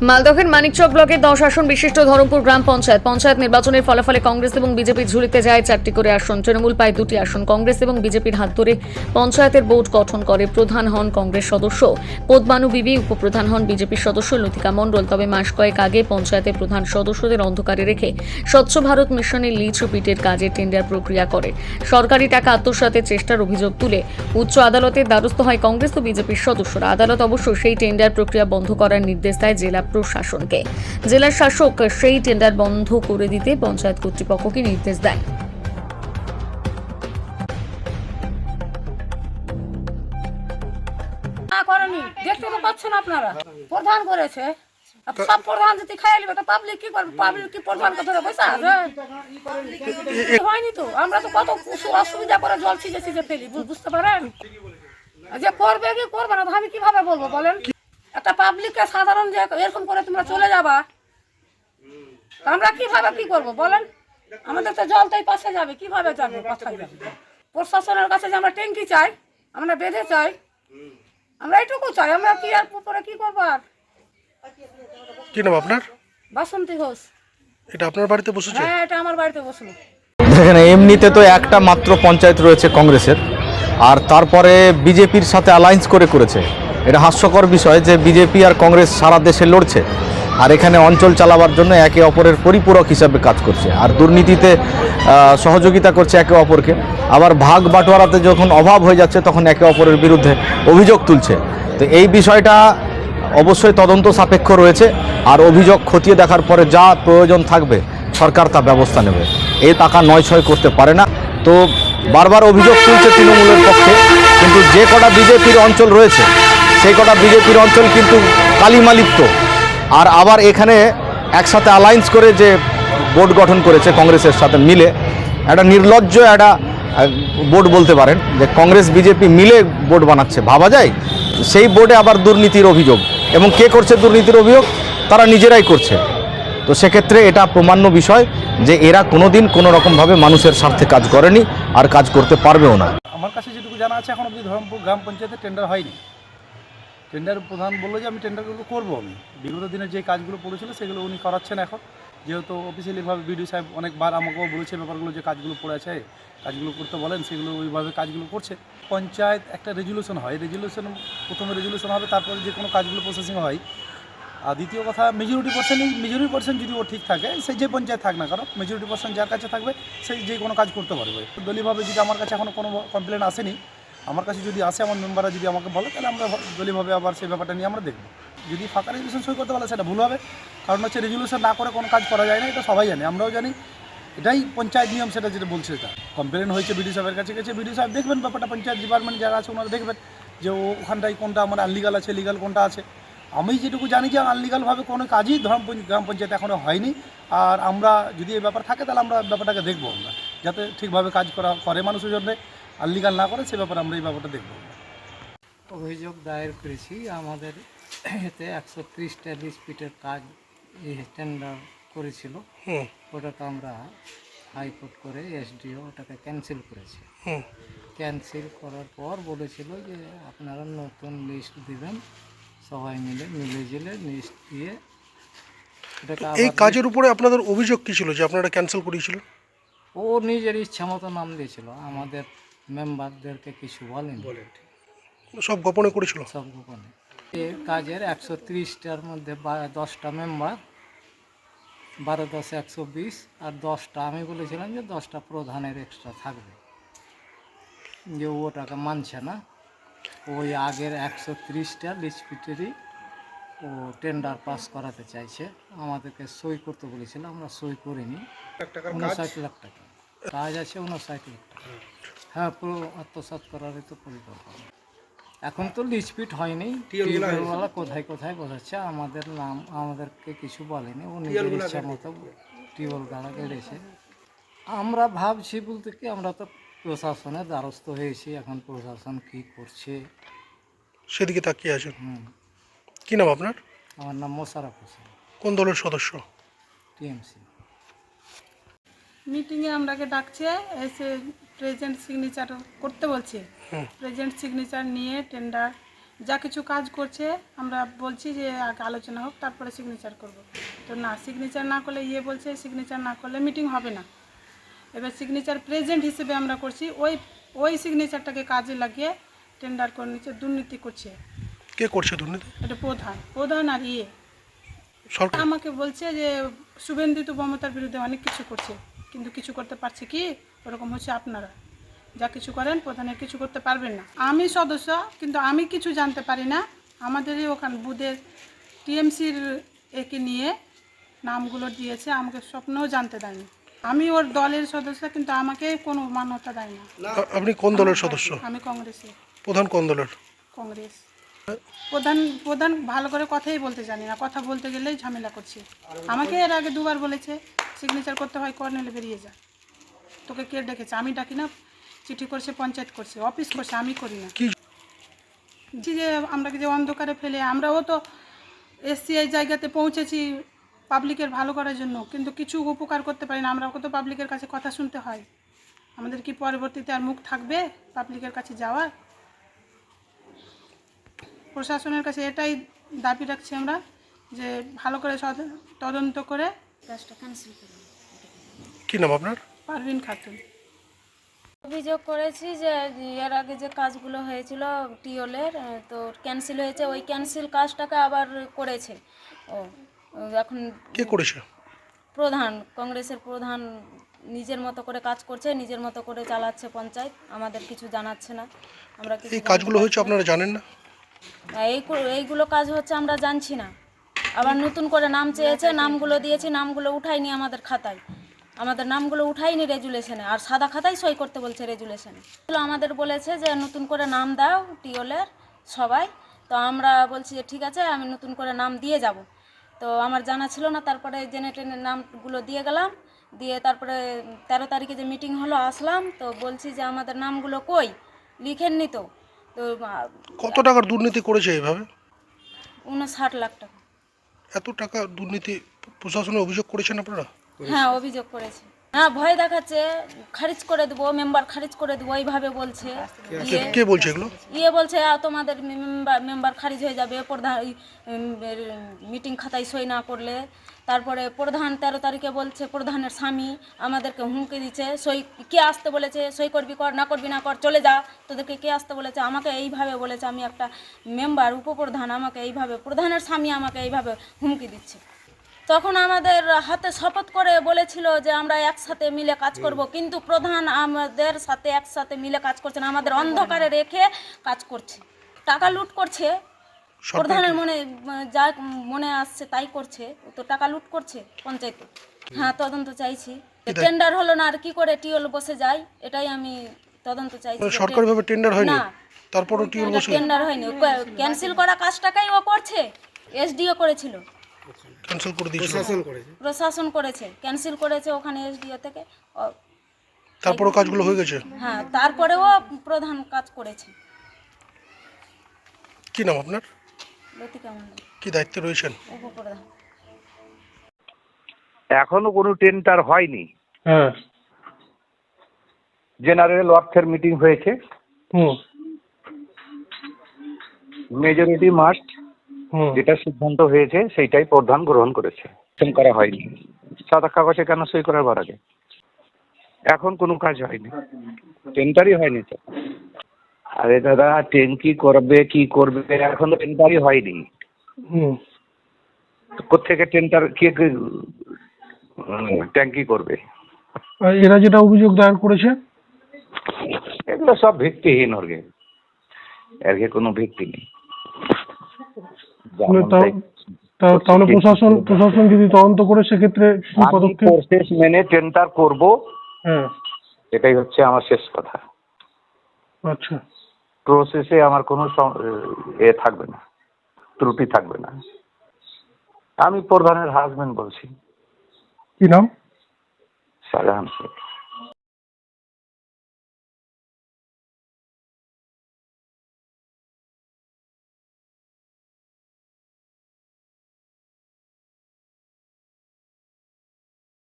মালদহের মানিকচক ব্লকের 10 আসন বিশিষ্ট ধরমপুর গ্রাম পঞ্চায়েত নির্বাচনের ফলাফলে কংগ্রেস এবং বিজেপির ঝুলিতে যায় 4টি করে আসন। তৃণমূল পায় 2টি আসন। কংগ্রেস এবং বিজেপির হাত ধরে পঞ্চায়েতের বোর্ড গঠন করে। প্রধান হন কংগ্রেস সদস্য পদ্মানু বিবি, উপপ্রধান হন বিজেপির সদস্য লতিকা মণ্ডল। তবে মাস কয়েক আগে পঞ্চায়েতের প্রধান সদস্যদের অন্ধকারে রেখে স্বচ্ছ ভারত মিশনের লিজ ও পিটের কাজে টেন্ডার প্রক্রিয়া করে সরকারি টাকা আত্মসাতের চেষ্টার অভিযোগ তুলে উচ্চ আদালতের দ্বারস্থ হয় কংগ্রেস ও বিজেপির সদস্যরা। আদালত অবশ্য সেই টেন্ডার প্রক্রিয়া বন্ধ করার নির্দেশ দেয় জেলা প্রশাসনকে। জেলা শাসক সেই টেন্ডার বন্ধ করে দিতে পঞ্চায়েত কর্তৃপক্ষকে নির্দেশ দেন। দেখতে তো পাচ্ছেন আপনারা, প্রধান করেছে। সব প্রধান যদি খাই নিবে তো পাবলিক কি করবে? পাবলিক কি প্রধান কথা পয়সা আছে? হয়নি তো, আমরা তো কত অসুবিধা করে জল ছিঁচে ফেলি, বুঝতে পারেন? যে করবে কি করবে না আমি কিভাবে বলবো বলেন? একটা পাবলিককে সাধারণ যে এরকম করে তোমরা চলে যাবা, আমরা কিভাবে কি করব বলেন? আমাদের তো জল তো এই পাশে যাবে, কিভাবে যাবে? কোথায় যাবে? প্রশাসনের কাছে যে আমরা ট্যাঙ্কি চাই, আমরা বেঁধে চাই, আমরা এইটুকু চাই। আমরা কি আর উপরে কি করবো? আর কি নাম আপনার? বাসন্তী ঘোষ। এটা আপনার বাড়িতে বসেছে? হ্যাঁ, এটা আমার বাড়িতে বসলো। দেখেন, এমনিতে তো একটা মাত্র পঞ্চায়েত রয়েছে কংগ্রেসের, আর তারপরে বিজেপির সাথে অ্যালায়েন্স করেছে। এটা হাস্যকর বিষয় যে বিজেপি আর কংগ্রেস সারা দেশে লড়ছে, আর এখানে অঞ্চল চালাবার জন্য একে অপরের পরিপূরক হিসাবে কাজ করছে, আর দুর্নীতিতে সহযোগিতা করছে একে অপরকে। আবার ভাগ বাটোয়ারাতে যখন অভাব হয়ে যাচ্ছে তখন একে অপরের বিরুদ্ধে অভিযোগ তুলছে। তো এই বিষয়টা অবশ্যই তদন্ত সাপেক্ষ রয়েছে, আর অভিযোগ খতিয়ে দেখার পরে যা প্রয়োজন থাকবে সরকার তা ব্যবস্থা নেবে। এই টাকা নয় করতে পারে না। তো বারবার অভিযোগ তুলছে তৃণমূলের পক্ষে, কিন্তু যে কটা বিজেপির অঞ্চল রয়েছে সেই কটা বিজেপির অঞ্চল কিন্তু কালিমালিপ্ত। আর আবার এখানে একসাথে অ্যালায়েন্স করে যে বোর্ড গঠন করেছে কংগ্রেসের সাথে মিলে, একটা নির্লজ্জ একটা বোর্ড বলতে পারেন, যে কংগ্রেস বিজেপি মিলে বোর্ড বানাচ্ছে, ভাবা যায়? সেই বোর্ডে আবার দুর্নীতির অভিযোগ, এবং কে করছে দুর্নীতির অভিযোগ? তারা নিজেরাই করছে। তো সেক্ষেত্রে এটা প্রমাণ্য বিষয় যে এরা কোনোদিন কোনো রকমভাবে মানুষের স্বার্থে কাজ করেনি, আর কাজ করতে পারবেও না। আমার কাছে যেটুকু জানা আছে, এখন অবধি ধরমপুর গ্রাম পঞ্চায়েতে টেন্ডার হয়নি। টেন্ডার প্রধান বললো যে আমি টেন্ডারগুলো করবো। আমি বিগত দিনে যে কাজগুলো পড়েছিল সেগুলো উনি করাচ্ছেন এখন, যেহেতু অফিসিয়ালিভাবে বিডিও সাহেব অনেকবার আমাকেও বলেছে ব্যাপারগুলো, যে কাজগুলো পড়ে আছে কাজগুলো করতে বলেন, সেগুলো ওইভাবে কাজগুলো করছে। পঞ্চায়েত একটা রেজুলেশন হয়, প্রথমে রেজুলেশন হবে, তারপরে যে কোনো কাজগুলো প্রসেসিং হয়। আর দ্বিতীয় কথা, মেজরিটি পার্সেন্ট যদি ও ঠিক থাকে, সে যে পঞ্চায়েত থাক না কারণ মেজরিটি পার্সেন্ট যার কাছে থাকবে সেই যে কোনো কাজ করতে পারবে। দলীয়ভাবে যদি আমার কাছে এখনও কোনো কমপ্লেন আসেনি, আমার কাছে যদি আসে, আমার মেম্বাররা যদি আমাকে বলে, তাহলে আমরা দলীয়ভাবে আবার সেই ব্যাপারটা নিয়ে আমরা দেখব। যদি ফাঁকা রেজুলেশন সই করতে পারে সেটা ভুল হবে, কারণ হচ্ছে রেজুলেশন না করে কোনো কাজ করা যায় না, এটা সবাই জানে, আমরাও জানি। এটাই পঞ্চায়েত নিয়ম, সেটা যেটা বলছে এটা। কমপ্লেন হয়েছে বিডিও সাহেবের কাছে গেছে, বিডিও সাহেব দেখবেন ব্যাপারটা, পঞ্চায়েত ডিপার্টমেন্ট যারা আছে ওনারা দেখবেন যে ওখানটায় কোনটা আমার আনলিগাল আছে, লিগাল কোনটা আছে। আমি যেটুকু জানি যে আনলিগালভাবে কোনো কাজই গ্রাম পঞ্চায়েত এখনও হয়নি। আর আমরা যদি এই ব্যাপার থাকে তাহলে আমরা ব্যাপারটাকে দেখবো, আমরা যাতে ঠিকভাবে কাজ করে মানুষের জন্য, আনলিগাল না করে সে ব্যাপারে আমরা এই ব্যাপারটা দেখবো। অভিযোগ দায়ের করেছি। আমাদের এতে 130টা লিজ পিটের কাজ টেন্ডার করেছিল, ওটাকে আমরা হাইকোর্ট করে এসডিও ওটাকে ক্যান্সেল করেছি। ক্যান্সেল করার পর বলেছিল যে আপনারা নতুন লিস্ট দিবেন, সবাই মিলে জিলে লিস্ট দিয়ে এই কাজের উপরে আপনাদের অভিযোগ কি ছিল যে আপনারা ক্যান্সেল করেছিলেন? ও নিজের ইচ্ছা মতো নাম দিয়েছিল, আমাদের মেম্বারদেরকে কিছু বলেনি, সব গোপনে করেছিল? সব গোপনে। এই কাজের 130টার মধ্যে 10টা মেম্বার, 12 10 120, আর 10টা আমি বলেছিলাম যে 10টা প্রধানের এক্সট্রা থাকবে, যে ওটাকে মানছে না। ওই আগের 130টা লিস্টপিটেরই ও টেন্ডার পাস করাতে চাইছে, আমাদেরকে সই করতে বলেছিল, আমরা সই করিনি। 59 লাখ টাকা কাজ আছে, 59 লাখ টাকা। হ্যাঁ, পুরো আত্মসাৎ করারই তো পরিকল্পনা। এখন তো লিস্টপিট হয়নি, টিউবওয়েলওয়ালা কোথায় কোথায় বোঝাচ্ছে, আমাদের নাম আমাদেরকে কিছু বলেনি, ও নিজের ইচ্ছা মতো টিউবওয়েল গাড়া গেড়েছে। আমরা ভাবছি বলতে কি, আমরা তো প্রশাসনের দ্বারস্থ হয়েছি, এখন প্রশাসন কী করছে সেদিকে তাকিয়ে আছেন। কি নাম আপনার? আমার নাম মোশাররফ হোসেন। কোন দলের সদস্য? টিএমসি। মিটিংয়ে আমরাকে ডাকছে, এসে প্রেজেন্ট সিগনেচার করতে বলছে। প্রেজেন্ট সিগনেচার নিয়ে টেন্ডার যা কিছু কাজ করছে আমরা বলছি যে আগে আলোচনা হোক, তারপরে সিগনেচার করব। তো না, সিগনেচার না করলে বলছে সিগনেচার না করলে মিটিং হবে না। এবার সিগনেচার প্রেজেন্ট হিসেবে আমরা করছি, ওই সিগনেচারটাকে কাজে লাগিয়ে টেন্ডার করে নিচ্ছে, দুর্নীতি করছে। কে করছে দুর্নীতি? এটা প্রধান আর সরকার? আমাকে বলছে যে শুভেন্দু তো মমতার বিরুদ্ধে অনেক কিছু করছে, কিন্তু কিছু করতে পারছে কি? ওরকম হচ্ছে আপনারা যা কিছু করেন প্রধানের কিছু করতে পারবেন না। আমি সদস্য, কিন্তু আমি কিছু জানতে পারি না। আমাদেরই ওখানে বুথের টিএমসির একে নিয়ে নামগুলো দিয়েছে, আমাকে স্বপ্নও জানতে দেয়নি। আমি ওর দলের সদস্য, কিন্তু আমাকে কোনো মান্যতা দেয় না। আপনি কোন দলের সদস্য? আমি কংগ্রেসের। প্রধান কোন দলের? কংগ্রেস। প্রধান ভালো করে কথাই বলতে জানি না, কথা বলতে গেলেই ঝামেলা করছে। আমাকে এর আগে দুবার বলেছে সিগনেচার করতে হয়, কর্নেলে বেরিয়ে যা। তোকে কে ডেকেছে? আমি ডাকি না। চিঠি করছে, পঞ্চায়েত করছে, অফিস করছে, আমি করি না। কি যে আমরা যে অন্ধকারে ফেলে, আমরাও তো এসছি এই জায়গাতে পৌঁছেছি পাবলিকের ভালো করার জন্য, কিন্তু কিছু উপকার করতে পারি না। আমরাও তো পাবলিকের কাছে কথা শুনতে হয়। আমাদের কি পরবর্তীতে আর মুখ থাকবে পাবলিকের কাছে যাওয়ার? প্রশাসনের কাছে এটাই দাবি রাখছি আমরা, যে ভালো করে তদন্ত করে কাজটা ক্যান্সেল করুন। কি নাম আপনার? পারভিন খাতুন। অভিযোগ করেছি যে এর আগে যে কাজগুলো হয়েছিল টিওলের, তো ক্যান্সেল হয়েছে, ওই ক্যান্সেল কাজটাকে আবার করেছে। এখন কে করেছে? প্রধান, কংগ্রেসের প্রধান নিজের মতো করে কাজ করছে, নিজের মতো করে চালাচ্ছে পঞ্চায়েত, আমাদের কিছু জানাচ্ছে না। আমরা কিছু এই কাজগুলো হয়েছে আপনারা জানেন না? এইগুলো কাজ হচ্ছে আমরা জানছি না। আবার নতুন করে নাম চেয়েছে, নামগুলো দিয়েছি, নামগুলো উঠায়নি আমাদের খাতায়, আমাদের নামগুলো উঠায়নি রেজুলেশনে, আর সাদা খাতায় সই করতে বলছে রেজুলেশনে। আমাদের বলেছে যে নতুন করে নাম দাও টিওলের সবাই। তো আমরা বলছি যে ঠিক আছে, আমি নতুন করে নাম দিয়ে যাব। তো আমার জানা ছিল না, তারপরে জেনে টেনে নামগুলো দিয়ে গেলাম। দিয়ে তারপরে 13 তারিখে যে মিটিং হলো আসলাম, তো বলছি যে আমাদের নামগুলো কই, লিখেননি তো। তো কত টাকার দুর্নীতি করেছে এইভাবে? 59 লাখ টাকা। এত টাকা দুর্নীতি প্রশাসনে অভিযোগ করেছেন আপনারা? হ্যাঁ, অভিযোগ করেছে। হ্যাঁ, ভয় দেখাচ্ছে, খারিজ করে দেবো, মেম্বার খারিজ করে দেবো, এইভাবে বলছে। কে বলছে এগুলো? বলছে তোমাদের মেম্বার খারিজ হয়ে যাবে প্রধান মিটিং খাতায় সই না করলে। তারপরে প্রধান 13 তারিখে বলছে, প্রধানের স্বামী আমাদেরকে হুমকি দিচ্ছে, সই কে আসতে বলেছে, সই করবি কর, না করবি না কর, চলে যা, তোদেরকে কে আসতে বলেছে। আমাকে এইভাবে বলেছে, আমি একটা মেম্বার উপপ্রধান, আমাকে এইভাবে প্রধানের স্বামী আমাকে এইভাবে হুমকি দিচ্ছে। তখন আমাদের হাতে শপথ করে বলেছিল যে আমরা একসাথে মিলে কাজ করব, কিন্তু প্রধান আমাদের সাথে একসাথে মিলে কাজ করছে না, আমাদের অন্ধকারে রেখে কাজ করছে, টাকা লুট করছে। প্রধানের যা মনে আসছে তাই করছে, তো টাকা লুট করছে পঞ্চায়েতে। হ্যাঁ, তদন্ত চাইছি। টেন্ডার হলো না, আর কি করে টিওল বসে যায়, এটাই আমি তদন্ত চাইছি। সরকারিভাবে টেন্ডার হয়নি? না, তারপরও টিওল বসে টেন্ডার হয়নি, ক্যান্সেল করা কাজটাকেই ও করছে। এসডিও করেছিল, ক্যান্সেল করে দিয়েছে। প্রশাসন করেছে, ক্যান্সেল করেছে ওখানে এসডিও থেকে। তারপরও কাজগুলো হয়ে গেছে? হ্যাঁ, তারপরেও প্রধান কাজ করেছে। কি নাম আপনার? লতিকা মণ্ডল, কি দায়িত্বে রয়েছেন? উপপ্রধান। এখনো কোনো টেন্ডার হয়নি। হ্যাঁ। জেনারেল ওয়ার্কসের মিটিং হয়েছে, মেজরিটি মাস্ট যেটা সিদ্ধান্ত হয়েছে সেইটাই প্রধান গ্রহণ করেছে, সই করা হয়নি। সাদা কাগজে কেন সই করার আগে? এখন কোনো কাজ হয়নি, টেন্ডারই হয়নি তো। আরে দাদা, ট্যাঙ্কি করবে কি করবে, এখন টেন্ডারই হয়নি। কোথেকে টেন্ডার, কে ট্যাঙ্কি করবে? এরা যেটা অভিযোগ দায়ের করেছে এগুলো সব ভিত্তিহীন, এর কোনো ভিত্তি নেই। তাহলে প্রশাসন যদি তদন্ত করে সেক্ষেত্রে কি পদক্ষেপ? প্রসেস মেনে টেন্ডার করব, হ্যাঁ, এটাই হচ্ছে আমার শেষ কথা। আচ্ছা। প্রসেসে আমার কোনো থাকবে না, ত্রুটি থাকবে না। আমি প্রধানের হাজবেন্ড বলছি। কি নাম? শাহজাহান শেখ।